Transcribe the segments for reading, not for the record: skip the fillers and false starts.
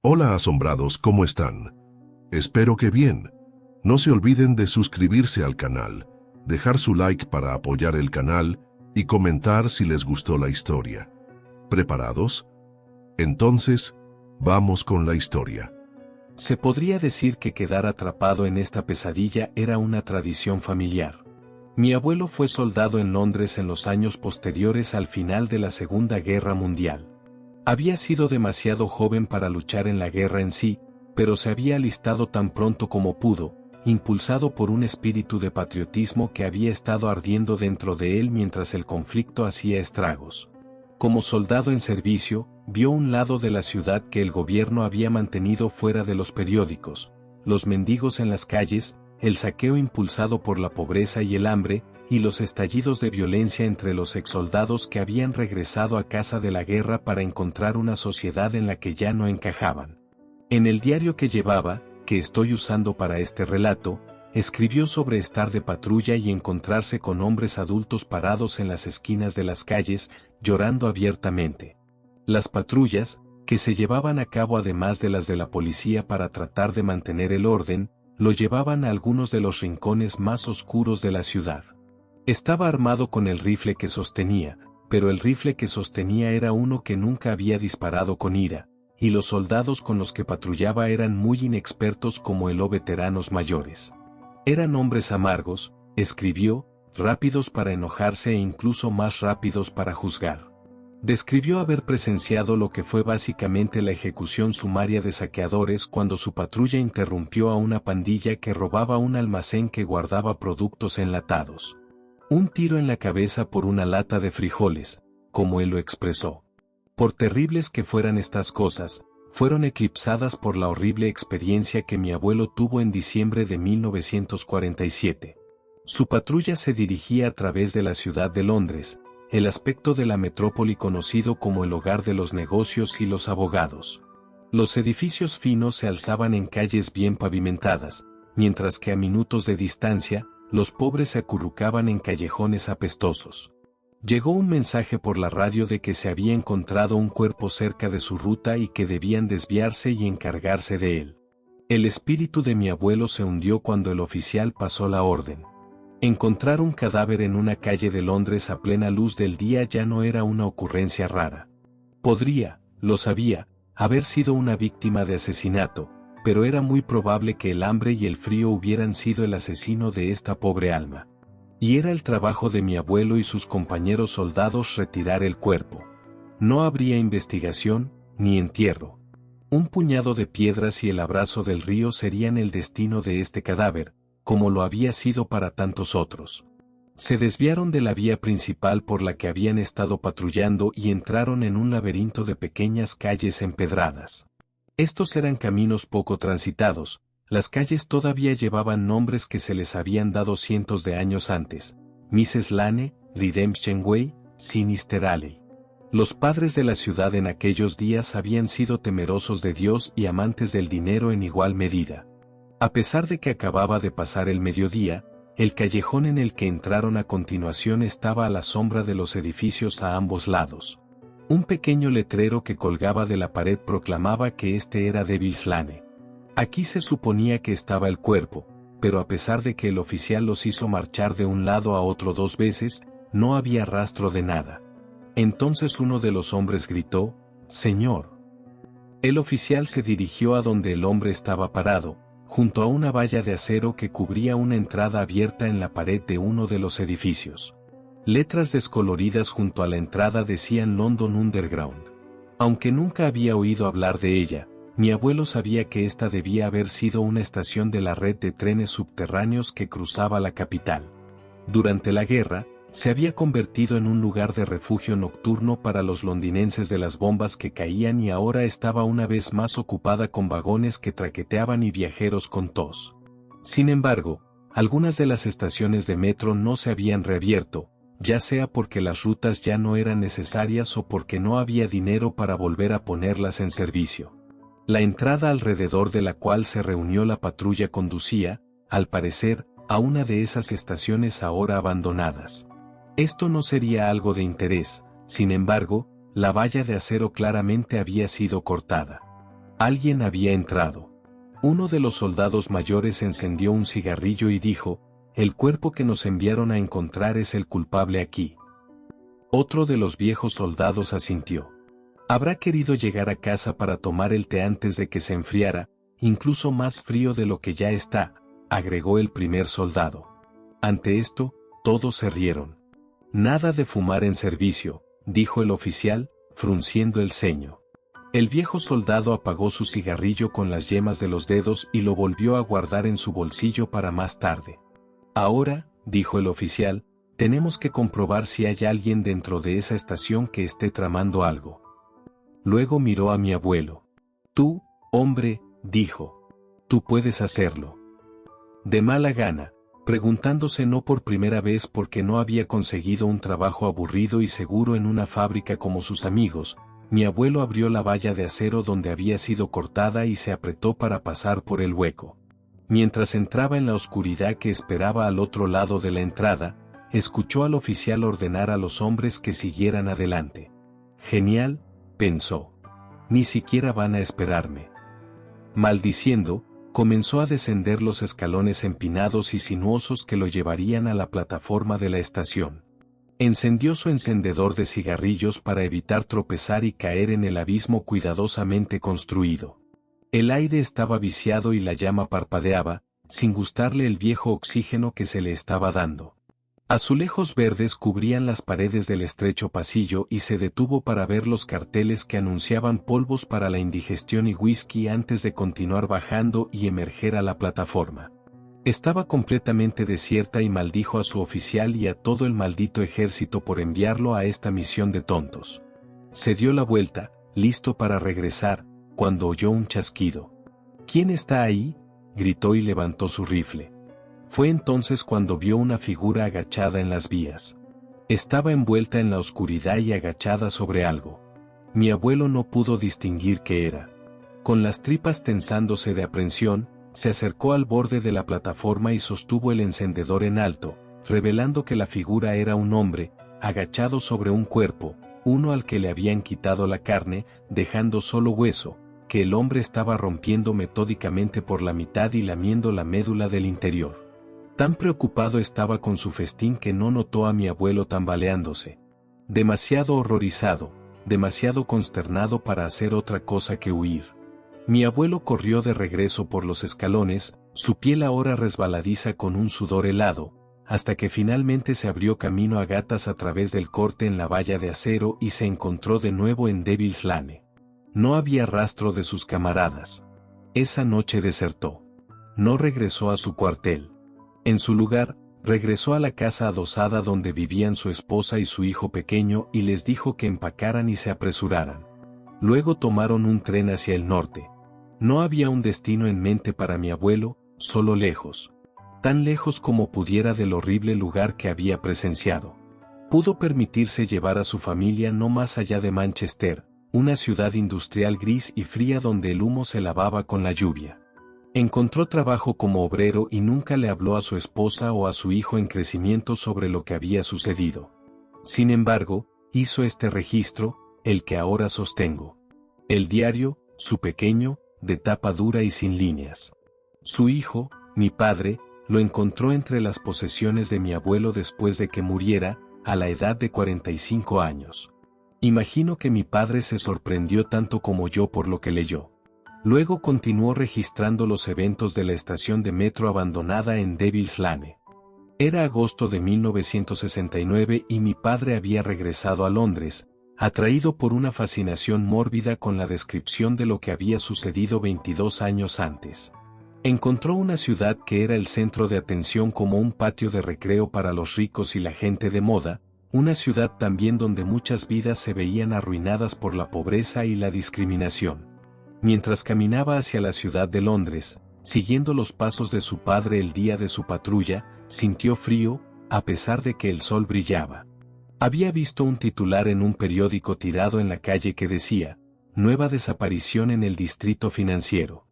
Hola asombrados, ¿cómo están? Espero que bien. No se olviden de suscribirse al canal, dejar su like para apoyar el canal y comentar si les gustó la historia. ¿Preparados? Entonces, vamos con la historia. Se podría decir que quedar atrapado en esta pesadilla era una tradición familiar. Mi abuelo fue soldado en Londres en los años posteriores al final de la Segunda Guerra Mundial. Había sido demasiado joven para luchar en la guerra en sí, pero se había alistado tan pronto como pudo, impulsado por un espíritu de patriotismo que había estado ardiendo dentro de él mientras el conflicto hacía estragos. Como soldado en servicio, vio un lado de la ciudad que el gobierno había mantenido fuera de los periódicos, los mendigos en las calles, el saqueo impulsado por la pobreza y el hambre, y los estallidos de violencia entre los exsoldados que habían regresado a casa de la guerra para encontrar una sociedad en la que ya no encajaban. En el diario que llevaba, que estoy usando para este relato, escribió sobre estar de patrulla y encontrarse con hombres adultos parados en las esquinas de las calles, llorando abiertamente. Las patrullas, que se llevaban a cabo además de las de la policía para tratar de mantener el orden, lo llevaban a algunos de los rincones más oscuros de la ciudad. Estaba armado con el rifle que sostenía, pero el rifle que sostenía era uno que nunca había disparado con ira, y los soldados con los que patrullaba eran muy inexpertos como él o veteranos mayores. Eran hombres amargos, escribió, rápidos para enojarse e incluso más rápidos para juzgar. Describió haber presenciado lo que fue básicamente la ejecución sumaria de saqueadores cuando su patrulla interrumpió a una pandilla que robaba un almacén que guardaba productos enlatados. Un tiro en la cabeza por una lata de frijoles, como él lo expresó. Por terribles que fueran estas cosas, fueron eclipsadas por la horrible experiencia que mi abuelo tuvo en diciembre de 1947. Su patrulla se dirigía a través de la ciudad de Londres, el aspecto de la metrópoli conocido como el hogar de los negocios y los abogados. Los edificios finos se alzaban en calles bien pavimentadas, mientras que a minutos de distancia, los pobres se acurrucaban en callejones apestosos. Llegó un mensaje por la radio de que se había encontrado un cuerpo cerca de su ruta y que debían desviarse y encargarse de él. El espíritu de mi abuelo se hundió cuando el oficial pasó la orden. Encontrar un cadáver en una calle de Londres a plena luz del día ya no era una ocurrencia rara. Podría, lo sabía, haber sido una víctima de asesinato, pero era muy probable que el hambre y el frío hubieran sido el asesino de esta pobre alma. Y era el trabajo de mi abuelo y sus compañeros soldados retirar el cuerpo. No habría investigación, ni entierro. Un puñado de piedras y el abrazo del río serían el destino de este cadáver, como lo había sido para tantos otros. Se desviaron de la vía principal por la que habían estado patrullando y entraron en un laberinto de pequeñas calles empedradas. Estos eran caminos poco transitados, las calles todavía llevaban nombres que se les habían dado cientos de años antes: Mrs. Lane, Redemption Way, Sinister Alley. Los padres de la ciudad en aquellos días habían sido temerosos de Dios y amantes del dinero en igual medida. A pesar de que acababa de pasar el mediodía, el callejón en el que entraron a continuación estaba a la sombra de los edificios a ambos lados. Un pequeño letrero que colgaba de la pared proclamaba que este era Devil's Lane. Aquí se suponía que estaba el cuerpo, pero a pesar de que el oficial los hizo marchar de un lado a otro 2 veces, no había rastro de nada. Entonces uno de los hombres gritó: «Señor». El oficial se dirigió a donde el hombre estaba parado, junto a una valla de acero que cubría una entrada abierta en la pared de uno de los edificios. Letras descoloridas junto a la entrada decían London Underground. Aunque nunca había oído hablar de ella, mi abuelo sabía que esta debía haber sido una estación de la red de trenes subterráneos que cruzaba la capital. Durante la guerra, se había convertido en un lugar de refugio nocturno para los londinenses de las bombas que caían y ahora estaba una vez más ocupada con vagones que traqueteaban y viajeros con tos. Sin embargo, algunas de las estaciones de metro no se habían reabierto, ya sea porque las rutas ya no eran necesarias o porque no había dinero para volver a ponerlas en servicio. La entrada alrededor de la cual se reunió la patrulla conducía, al parecer, a una de esas estaciones ahora abandonadas. Esto no sería algo de interés, sin embargo, la valla de acero claramente había sido cortada. Alguien había entrado. Uno de los soldados mayores encendió un cigarrillo y dijo: «El cuerpo que nos enviaron a encontrar es el culpable aquí». Otro de los viejos soldados asintió. «Habrá querido llegar a casa para tomar el té antes de que se enfriara, incluso más frío de lo que ya está», agregó el primer soldado. Ante esto, todos se rieron. «Nada de fumar en servicio», dijo el oficial, frunciendo el ceño. El viejo soldado apagó su cigarrillo con las yemas de los dedos y lo volvió a guardar en su bolsillo para más tarde. «Ahora», dijo el oficial, «tenemos que comprobar si hay alguien dentro de esa estación que esté tramando algo». Luego miró a mi abuelo. «Tú, hombre», dijo, «tú puedes hacerlo». De mala gana, preguntándose no por primera vez por qué no había conseguido un trabajo aburrido y seguro en una fábrica como sus amigos, mi abuelo abrió la valla de acero donde había sido cortada y se apretó para pasar por el hueco. Mientras entraba en la oscuridad que esperaba al otro lado de la entrada, escuchó al oficial ordenar a los hombres que siguieran adelante. «Genial», pensó. «Ni siquiera van a esperarme». Maldiciendo, comenzó a descender los escalones empinados y sinuosos que lo llevarían a la plataforma de la estación. Encendió su encendedor de cigarrillos para evitar tropezar y caer en el abismo cuidadosamente construido. El aire estaba viciado y la llama parpadeaba, sin gustarle el viejo oxígeno que se le estaba dando. Azulejos verdes cubrían las paredes del estrecho pasillo y se detuvo para ver los carteles que anunciaban polvos para la indigestión y whisky antes de continuar bajando y emerger a la plataforma. Estaba completamente desierta y maldijo a su oficial y a todo el maldito ejército por enviarlo a esta misión de tontos. Se dio la vuelta, listo para regresar, cuando oyó un chasquido. «¿Quién está ahí?», gritó y levantó su rifle. Fue entonces cuando vio una figura agachada en las vías. Estaba envuelta en la oscuridad y agachada sobre algo. Mi abuelo no pudo distinguir qué era. Con las tripas tensándose de aprensión, se acercó al borde de la plataforma y sostuvo el encendedor en alto, revelando que la figura era un hombre, agachado sobre un cuerpo, uno al que le habían quitado la carne, dejando solo hueso, que el hombre estaba rompiendo metódicamente por la mitad y lamiendo la médula del interior. Tan preocupado estaba con su festín que no notó a mi abuelo tambaleándose. Demasiado horrorizado, demasiado consternado para hacer otra cosa que huir. Mi abuelo corrió de regreso por los escalones, su piel ahora resbaladiza con un sudor helado, hasta que finalmente se abrió camino a gatas a través del corte en la valla de acero y se encontró de nuevo en Devil's Lane. No había rastro de sus camaradas. Esa noche desertó. No regresó a su cuartel. En su lugar, regresó a la casa adosada donde vivían su esposa y su hijo pequeño y les dijo que empacaran y se apresuraran. Luego tomaron un tren hacia el norte. No había un destino en mente para mi abuelo, solo lejos. Tan lejos como pudiera del horrible lugar que había presenciado. Pudo permitirse llevar a su familia no más allá de Manchester, una ciudad industrial gris y fría donde el humo se lavaba con la lluvia. Encontró trabajo como obrero y nunca le habló a su esposa o a su hijo en crecimiento sobre lo que había sucedido. Sin embargo, hizo este registro, el que ahora sostengo. El diario, su pequeño, de tapa dura y sin líneas. Su hijo, mi padre, lo encontró entre las posesiones de mi abuelo después de que muriera, a la edad de 45 años. Imagino que mi padre se sorprendió tanto como yo por lo que leyó. Luego continuó registrando los eventos de la estación de metro abandonada en Devil's Lane. Era agosto de 1969 y mi padre había regresado a Londres, atraído por una fascinación mórbida con la descripción de lo que había sucedido 22 años antes. Encontró una ciudad que era el centro de atención como un patio de recreo para los ricos y la gente de moda, una ciudad también donde muchas vidas se veían arruinadas por la pobreza y la discriminación. Mientras caminaba hacia la ciudad de Londres, siguiendo los pasos de su padre el día de su patrulla, sintió frío, a pesar de que el sol brillaba. Había visto un titular en un periódico tirado en la calle que decía, «Nueva desaparición en el distrito financiero».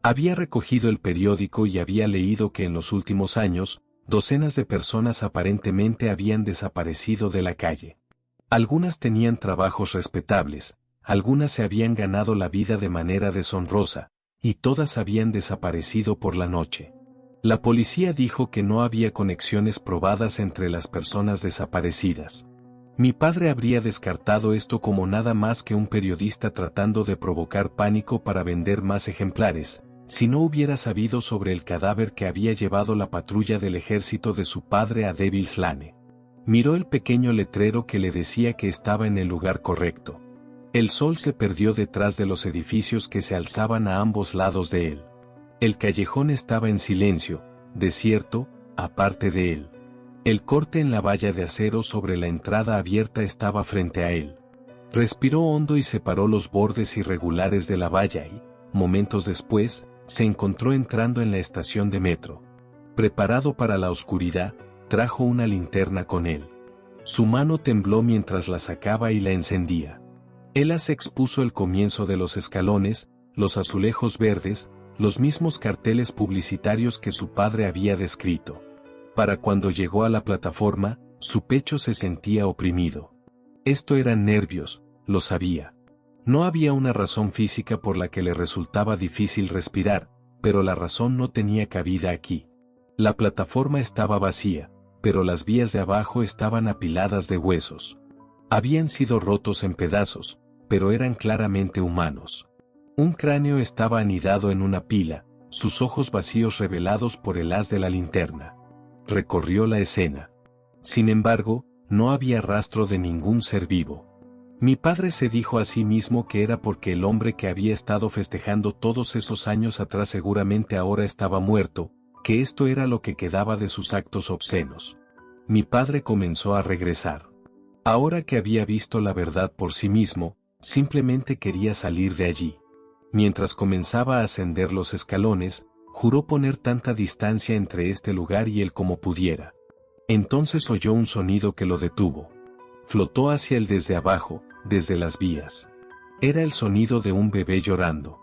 Había recogido el periódico y había leído que en los últimos años, docenas de personas aparentemente habían desaparecido de la calle. Algunas tenían trabajos respetables, algunas se habían ganado la vida de manera deshonrosa, y todas habían desaparecido por la noche. La policía dijo que no había conexiones probadas entre las personas desaparecidas. Mi padre habría descartado esto como nada más que un periodista tratando de provocar pánico para vender más ejemplares, si no hubiera sabido sobre el cadáver que había llevado la patrulla del ejército de su padre a Devil's Lane. Miró el pequeño letrero que le decía que estaba en el lugar correcto. El sol se perdió detrás de los edificios que se alzaban a ambos lados de él. El callejón estaba en silencio, desierto, aparte de él. El corte en la valla de acero sobre la entrada abierta estaba frente a él. Respiró hondo y separó los bordes irregulares de la valla y, momentos después, se encontró entrando en la estación de metro. Preparado para la oscuridad, trajo una linterna con él. Su mano tembló mientras la sacaba y la encendía. Ella se expuso el comienzo de los escalones, los azulejos verdes, los mismos carteles publicitarios que su padre había descrito. Para cuando llegó a la plataforma, su pecho se sentía oprimido. Esto eran nervios, lo sabía. No había una razón física por la que le resultaba difícil respirar, pero la razón no tenía cabida aquí. La plataforma estaba vacía, pero las vías de abajo estaban apiladas de huesos. Habían sido rotos en pedazos, pero eran claramente humanos. Un cráneo estaba anidado en una pila, sus ojos vacíos revelados por el haz de la linterna. Recorrió la escena. Sin embargo, no había rastro de ningún ser vivo. Mi padre se dijo a sí mismo que era porque el hombre que había estado festejando todos esos años atrás seguramente ahora estaba muerto, que esto era lo que quedaba de sus actos obscenos. Mi padre comenzó a regresar. Ahora que había visto la verdad por sí mismo, simplemente quería salir de allí. Mientras comenzaba a ascender los escalones, juró poner tanta distancia entre este lugar y él como pudiera. Entonces oyó un sonido que lo detuvo. Flotó hacia él desde abajo, desde las vías. Era el sonido de un bebé llorando.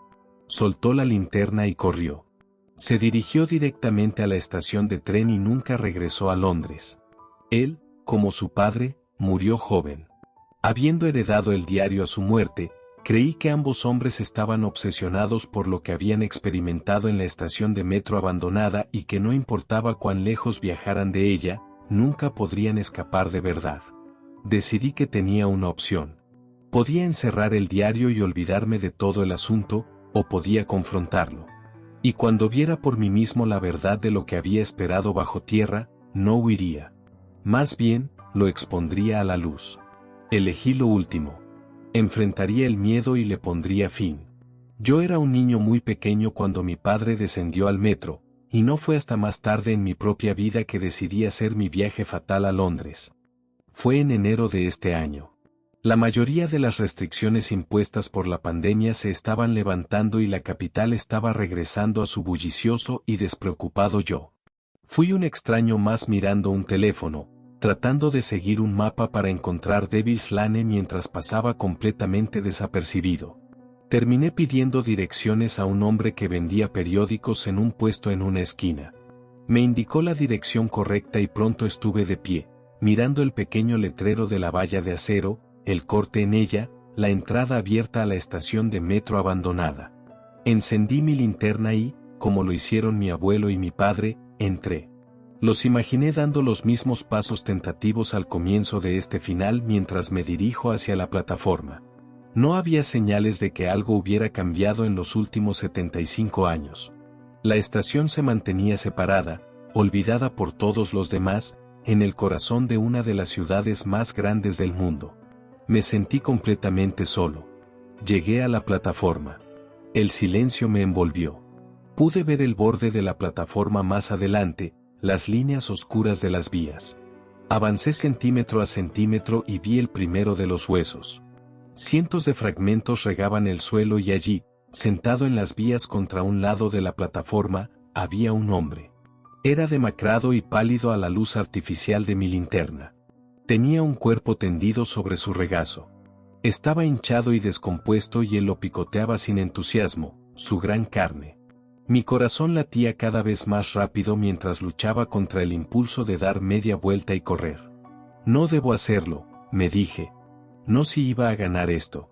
Soltó la linterna y corrió. Se dirigió directamente a la estación de tren y nunca regresó a Londres. Él, como su padre, murió joven. Habiendo heredado el diario a su muerte, creí que ambos hombres estaban obsesionados por lo que habían experimentado en la estación de metro abandonada y que no importaba cuán lejos viajaran de ella, nunca podrían escapar de verdad. Decidí que tenía una opción. Podía encerrar el diario y olvidarme de todo el asunto, o podía confrontarlo. Y cuando viera por mí mismo la verdad de lo que había esperado bajo tierra, no huiría. Más bien, lo expondría a la luz. Elegí lo último. Enfrentaría el miedo y le pondría fin. Yo era un niño muy pequeño cuando mi padre descendió al metro, y no fue hasta más tarde en mi propia vida que decidí hacer mi viaje fatal a Londres. Fue en enero de este año. La mayoría de las restricciones impuestas por la pandemia se estaban levantando y la capital estaba regresando a su bullicioso y despreocupado yo. Fui un extraño más mirando un teléfono, tratando de seguir un mapa para encontrar Devil's Lane mientras pasaba completamente desapercibido. Terminé pidiendo direcciones a un hombre que vendía periódicos en un puesto en una esquina. Me indicó la dirección correcta y pronto estuve de pie, mirando el pequeño letrero de la valla de acero, el corte en ella, la entrada abierta a la estación de metro abandonada. Encendí mi linterna y, como lo hicieron mi abuelo y mi padre, entré. Los imaginé dando los mismos pasos tentativos al comienzo de este final mientras me dirijo hacia la plataforma. No había señales de que algo hubiera cambiado en los últimos 75 años. La estación se mantenía separada, olvidada por todos los demás, en el corazón de una de las ciudades más grandes del mundo. Me sentí completamente solo. Llegué a la plataforma. El silencio me envolvió. Pude ver el borde de la plataforma más adelante, las líneas oscuras de las vías. Avancé centímetro a centímetro y vi el primero de los huesos. Cientos de fragmentos regaban el suelo y allí, sentado en las vías contra un lado de la plataforma, había un hombre. Era demacrado y pálido a la luz artificial de mi linterna. Tenía un cuerpo tendido sobre su regazo. Estaba hinchado y descompuesto y él lo picoteaba sin entusiasmo, su gran carne. Mi corazón latía cada vez más rápido mientras luchaba contra el impulso de dar media vuelta y correr. No debo hacerlo, me dije. No si iba a ganar esto.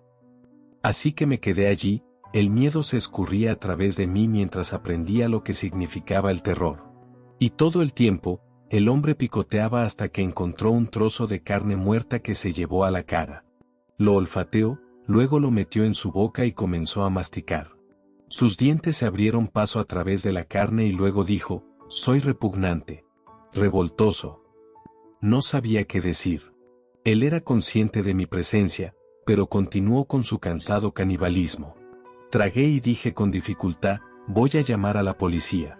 Así que me quedé allí, el miedo se escurría a través de mí mientras aprendía lo que significaba el terror. Y todo el tiempo, el hombre picoteaba hasta que encontró un trozo de carne muerta que se llevó a la cara. Lo olfateó, luego lo metió en su boca y comenzó a masticar. Sus dientes se abrieron paso a través de la carne y luego dijo, soy repugnante. Revoltoso. No sabía qué decir. Él era consciente de mi presencia, pero continuó con su cansado canibalismo. Tragué y dije con dificultad, voy a llamar a la policía.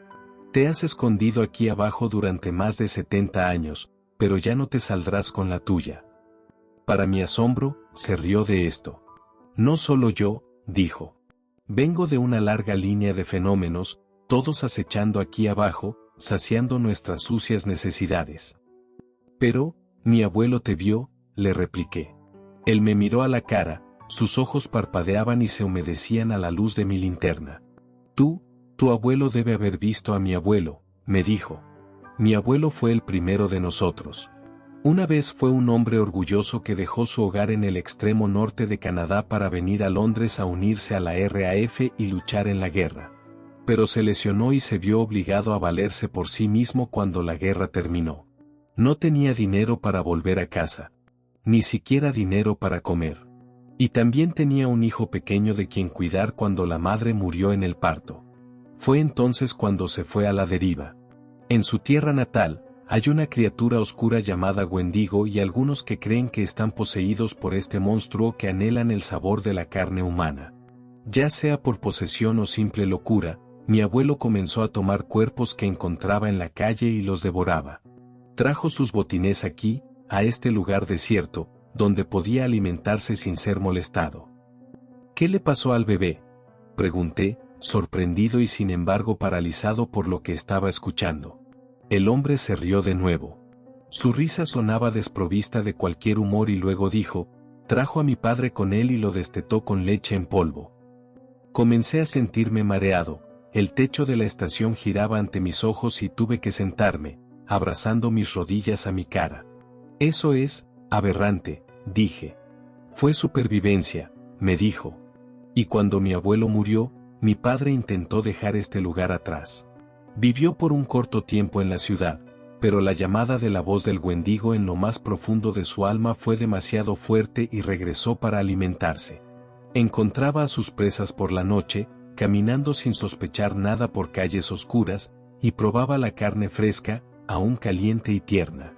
Te has escondido aquí abajo durante más de 70 años, pero ya no te saldrás con la tuya. Para mi asombro, se rió de esto. No solo yo, dijo. Vengo de una larga línea de fenómenos, todos acechando aquí abajo, saciando nuestras sucias necesidades. Pero, mi abuelo te vio, le repliqué. Él me miró a la cara, sus ojos parpadeaban y se humedecían a la luz de mi linterna. Tu abuelo debe haber visto a mi abuelo, me dijo. Mi abuelo fue el primero de nosotros. Una vez fue un hombre orgulloso que dejó su hogar en el extremo norte de Canadá para venir a Londres a unirse a la RAF y luchar en la guerra. Pero se lesionó y se vio obligado a valerse por sí mismo cuando la guerra terminó. No tenía dinero para volver a casa. Ni siquiera dinero para comer. Y también tenía un hijo pequeño de quien cuidar cuando la madre murió en el parto. Fue entonces cuando se fue a la deriva. En su tierra natal, hay una criatura oscura llamada Wendigo y algunos que creen que están poseídos por este monstruo que anhelan el sabor de la carne humana. Ya sea por posesión o simple locura, mi abuelo comenzó a tomar cuerpos que encontraba en la calle y los devoraba. Trajo sus botines aquí, a este lugar desierto, donde podía alimentarse sin ser molestado. ¿Qué le pasó al bebé?, pregunté, sorprendido y sin embargo paralizado por lo que estaba escuchando. El hombre se rió de nuevo. Su risa sonaba desprovista de cualquier humor y luego dijo, trajo a mi padre con él y lo destetó con leche en polvo. Comencé a sentirme mareado, el techo de la estación giraba ante mis ojos y tuve que sentarme, abrazando mis rodillas a mi cara. Eso es aberrante, dije. Fue supervivencia, me dijo. Y cuando mi abuelo murió, mi padre intentó dejar este lugar atrás. Vivió por un corto tiempo en la ciudad, pero la llamada de la voz del Wendigo en lo más profundo de su alma fue demasiado fuerte y regresó para alimentarse. Encontraba a sus presas por la noche, caminando sin sospechar nada por calles oscuras, y probaba la carne fresca, aún caliente y tierna.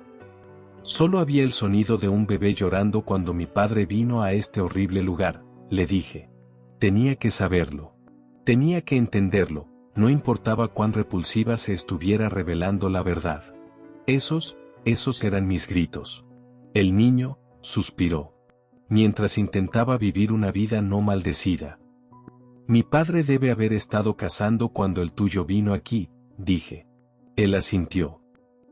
Solo había el sonido de un bebé llorando cuando mi padre vino a este horrible lugar, le dije. Tenía que saberlo. Tenía que entenderlo, no importaba cuán repulsiva se estuviera revelando la verdad. Esos eran mis gritos. El niño suspiró. Mientras intentaba vivir una vida no maldecida. Mi padre debe haber estado cazando cuando el tuyo vino aquí, dije. Él asintió.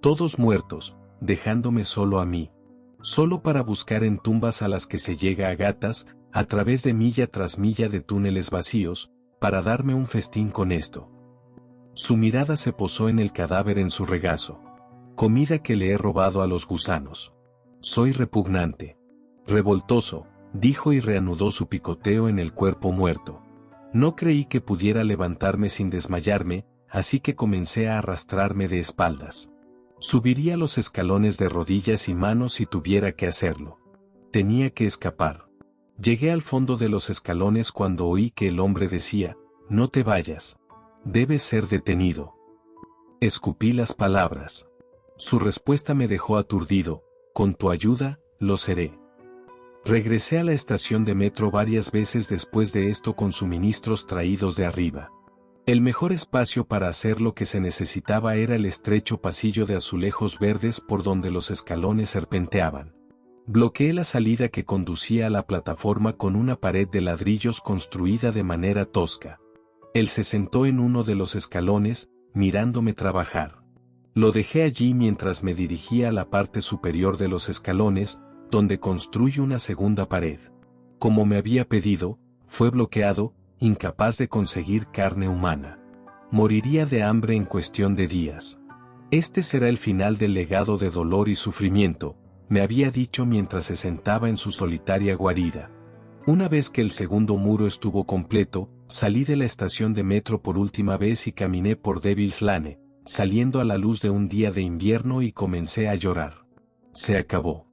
Todos muertos, dejándome solo a mí. Solo para buscar en tumbas a las que se llega a gatas, a través de milla tras milla de túneles vacíos, para darme un festín con esto. Su mirada se posó en el cadáver en su regazo. Comida que le he robado a los gusanos. Soy repugnante. Revoltoso, dijo y reanudó su picoteo en el cuerpo muerto. No creí que pudiera levantarme sin desmayarme, así que comencé a arrastrarme de espaldas. Subiría los escalones de rodillas y manos si tuviera que hacerlo. Tenía que escapar. Llegué al fondo de los escalones cuando oí que el hombre decía, no te vayas. Debes ser detenido. Escupí las palabras. Su respuesta me dejó aturdido, con tu ayuda, lo seré. Regresé a la estación de metro varias veces después de esto con suministros traídos de arriba. El mejor espacio para hacer lo que se necesitaba era el estrecho pasillo de azulejos verdes por donde los escalones serpenteaban. Bloqueé la salida que conducía a la plataforma con una pared de ladrillos construida de manera tosca. Él se sentó en uno de los escalones, mirándome trabajar. Lo dejé allí mientras me dirigía a la parte superior de los escalones, donde construyo una segunda pared. Como me había pedido, fue bloqueado, incapaz de conseguir carne humana. Moriría de hambre en cuestión de días. Este será el final del legado de dolor y sufrimiento, me había dicho mientras se sentaba en su solitaria guarida. Una vez que el segundo muro estuvo completo, salí de la estación de metro por última vez y caminé por Devil's Lane, saliendo a la luz de un día de invierno y comencé a llorar. Se acabó.